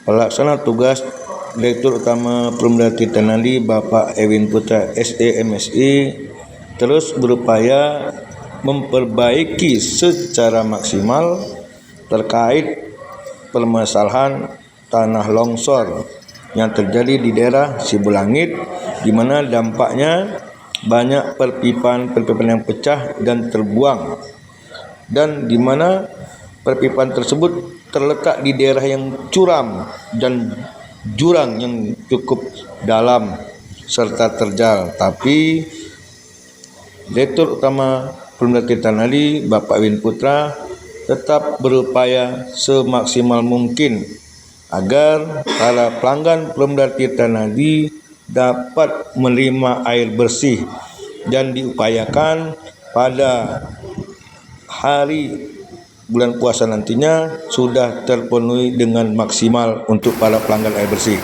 Pelaksana tugas Direktur Utama Perumda Tirta Nadi Bapak Ewin Putra SEMSI terus berupaya memperbaiki secara maksimal terkait permasalahan tanah longsor yang terjadi di daerah Sibulangit, di mana dampaknya banyak perpipaan yang pecah dan terbuang, dan di mana perpipaan tersebut terletak di daerah yang curam dan jurang yang cukup dalam serta terjal. Tapi Direktur Utama Perumda Tirta Nadi Bapak Ewin Putra tetap berupaya semaksimal mungkin agar para pelanggan Perumda Tirta Nadi dapat menerima air bersih, dan diupayakan pada hari bulan puasa nantinya sudah terpenuhi dengan maksimal untuk para pelanggan air bersih.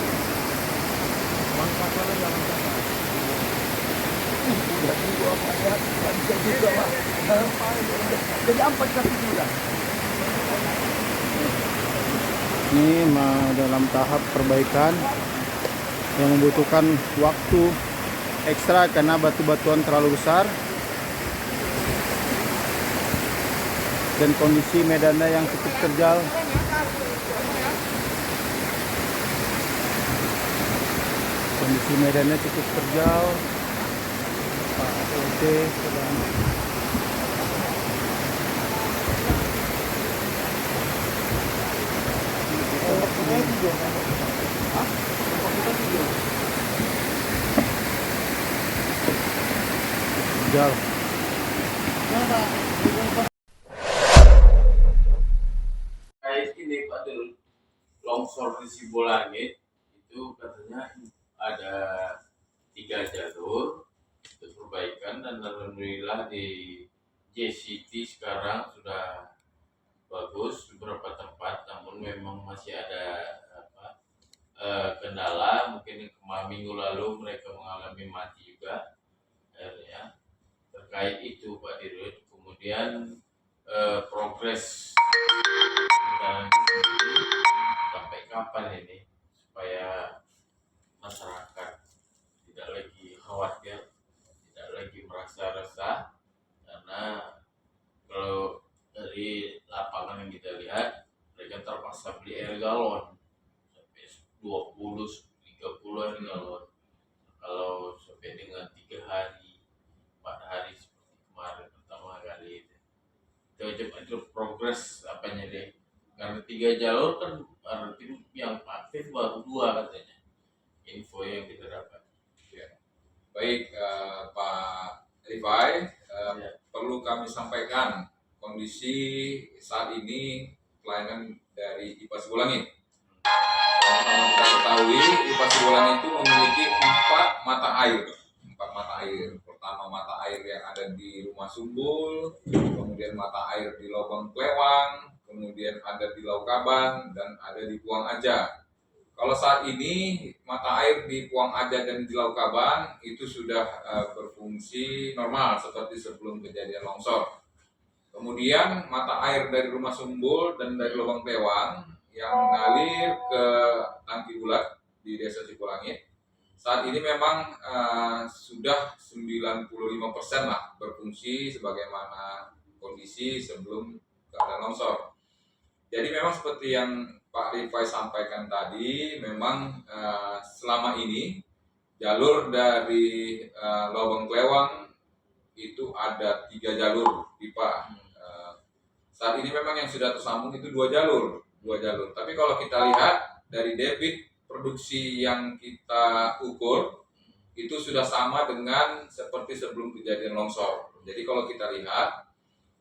Ini dalam tahap perbaikan yang membutuhkan waktu ekstra karena batu-batuan terlalu besar dan kondisi medannya yang cukup terjal. Pak LT sedang terjal. Kayak ini Pak Dul, longsor di Sibulangit itu katanya ada 3 jalur untuk perbaikan, dan alhamdulillah di JCT sekarang sudah bagus beberapa tempat, namun memang masih ada kendala. Mungkin minggu lalu mereka mengalami mati juga akhirnya. Terkait itu Pak Dirut, kemudian progres dan sampai kapan ini supaya masyarakat tidak lagi khawatir, tidak lagi merasa resah, karena kalau dari lapangan yang kita lihat mereka terpaksa beli air galon sampai 20-30 air galon kalau sampai dengan 3 hari 4 hari seperti kemarin pertama kali itu progres apanya deh, karena 3 jalur kan berarti yang aktif baru 2 katanya, info yang kita dapat. Ya. Baik, Pak Rifai, Ya. perlu kami sampaikan kondisi saat ini pelayanan dari IPA Sibulangit. Sama-sama kita ketahui, IPA Sibulangit itu memiliki 4 mata air. Pertama, mata air yang ada di Rumah Sumbul, kemudian mata air di Lobang Klewang, kemudian ada di Laukaban, dan ada di Puang Aja. Kalau saat ini mata air di Puang Aja dan di Laukaban itu sudah berfungsi normal seperti sebelum kejadian longsor. Kemudian mata air dari Rumah Sumbul dan dari Lubang Klewang yang mengalir ke tangki bulat di Desa Sibulangit saat ini memang sudah 95% lah berfungsi sebagaimana kondisi sebelum keadaan longsor. Jadi memang seperti yang Pak Rifai sampaikan tadi, memang selama ini jalur dari Lubang Klewang itu ada 3 jalur pipa. Saat ini memang yang sudah tersambung itu 2 jalur. Tapi kalau kita lihat dari debit produksi yang kita ukur itu sudah sama dengan seperti sebelum kejadian longsor. Jadi kalau kita lihat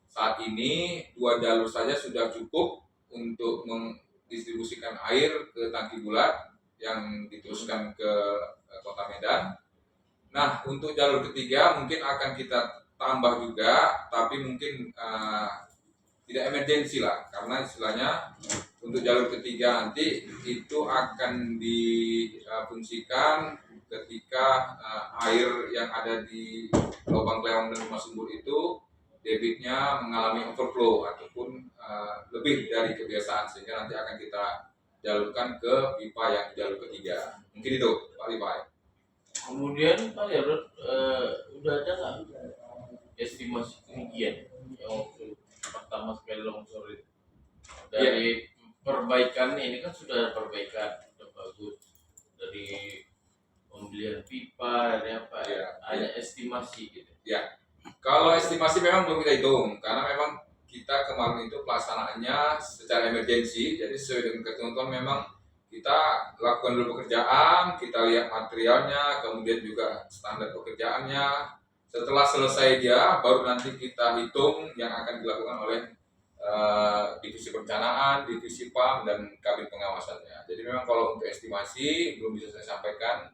saat ini 2 jalur saja sudah cukup untuk mendistribusikan air ke tangki bulat yang diteruskan ke Kota Medan. Nah, untuk jalur ketiga mungkin akan kita tambah juga, tapi mungkin tidak emergensi lah, karena istilahnya untuk jalur ketiga nanti itu akan difungsikan ketika air yang ada di Lubang Klewang dan Rumah Sumbul itu debitnya mengalami overflow ataupun lebih dari kebiasaan, sehingga nanti akan kita jalurkan ke pipa yang jalur ketiga. Mungkin itu Pak Rifai. Kemudian Pak Jarod, udah ada nggak estimasi kerugian yang waktu pertama sekali longsor itu? Dari perbaikan ini kan sudah ada perbaikan, sudah bagus, dari pembelian pipa, dari apa ya, hanya estimasi gitu. Ya, kalau estimasi memang belum kita hitung karena memang kita kemarin itu pelaksanaannya secara emergensi, jadi sesuai dengan ketentuan memang kita lakukan dulu pekerjaan, kita lihat materialnya, kemudian juga standar pekerjaannya. Setelah selesai dia, baru nanti kita hitung yang akan dilakukan oleh divisi perencanaan, divisi PAM, dan kabin pengawasannya. Jadi memang kalau untuk estimasi belum bisa saya sampaikan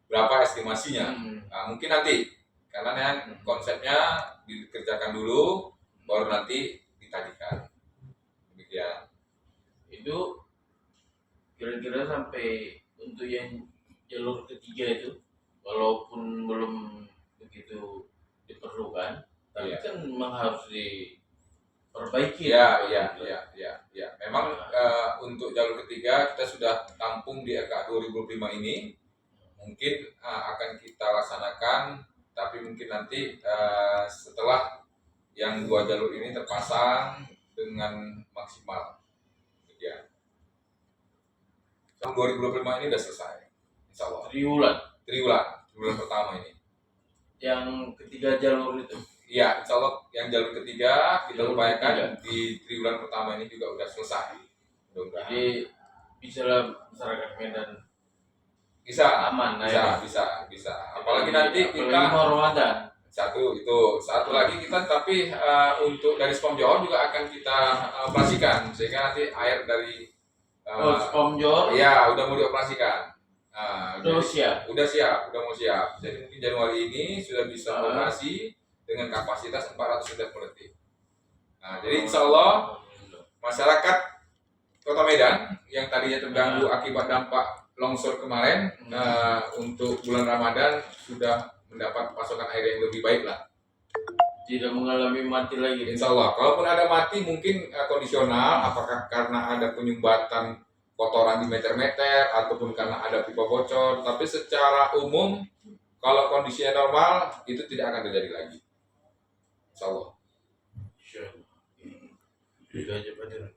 berapa estimasinya. Nah, mungkin nanti karena yang konsepnya dikerjakan dulu, baru nanti ditagihkan. Demikian. Itu kira-kira sampai untuk yang jalur ketiga itu, walaupun belum begitu diperlukan, tapi Iya. kan memang harus diperbaiki. Ya. Memang untuk jalur ketiga kita sudah tampung di RK 2005 ini. Mungkin akan kita laksanakan, tapi mungkin nanti setelah yang 2 jalur ini terpasang dengan maksimal. Ya. Tahun 2025 ini sudah selesai, insya Allah. Triwulan pertama ini. Yang ketiga jalur itu. Iya, insya Allah yang jalur ketiga kita Jalur upayakan ketiga. di triwulan pertama ini juga sudah selesai. Mudah-mudahan. Jadi bisa lah masyarakat Medan Bisa, aman. bisa. Apalagi nanti kita mau Ramadan. satu lagi kita tapi untuk dari Spom Johor juga akan kita operasikan sehingga nanti air dari Spom Johor. ya udah mau dioperasikan. Udah siap. Udah mau siap. Jadi mungkin Januari ini sudah bisa operasi dengan kapasitas 400 liter per detik. Nah, jadi insya Allah masyarakat Kota Medan yang tadinya terganggu akibat dampak longsor kemarin untuk bulan Ramadan sudah mendapat pasokan air yang lebih baik lah. Tidak mengalami mati lagi. Insya Allah. Kalaupun ada mati mungkin kondisional, apakah karena ada penyumbatan kotoran di meter-meter ataupun karena ada pipa bocor. Tapi secara umum kalau kondisinya normal itu tidak akan terjadi lagi. Insya Allah. Itu aja Pak Dirut.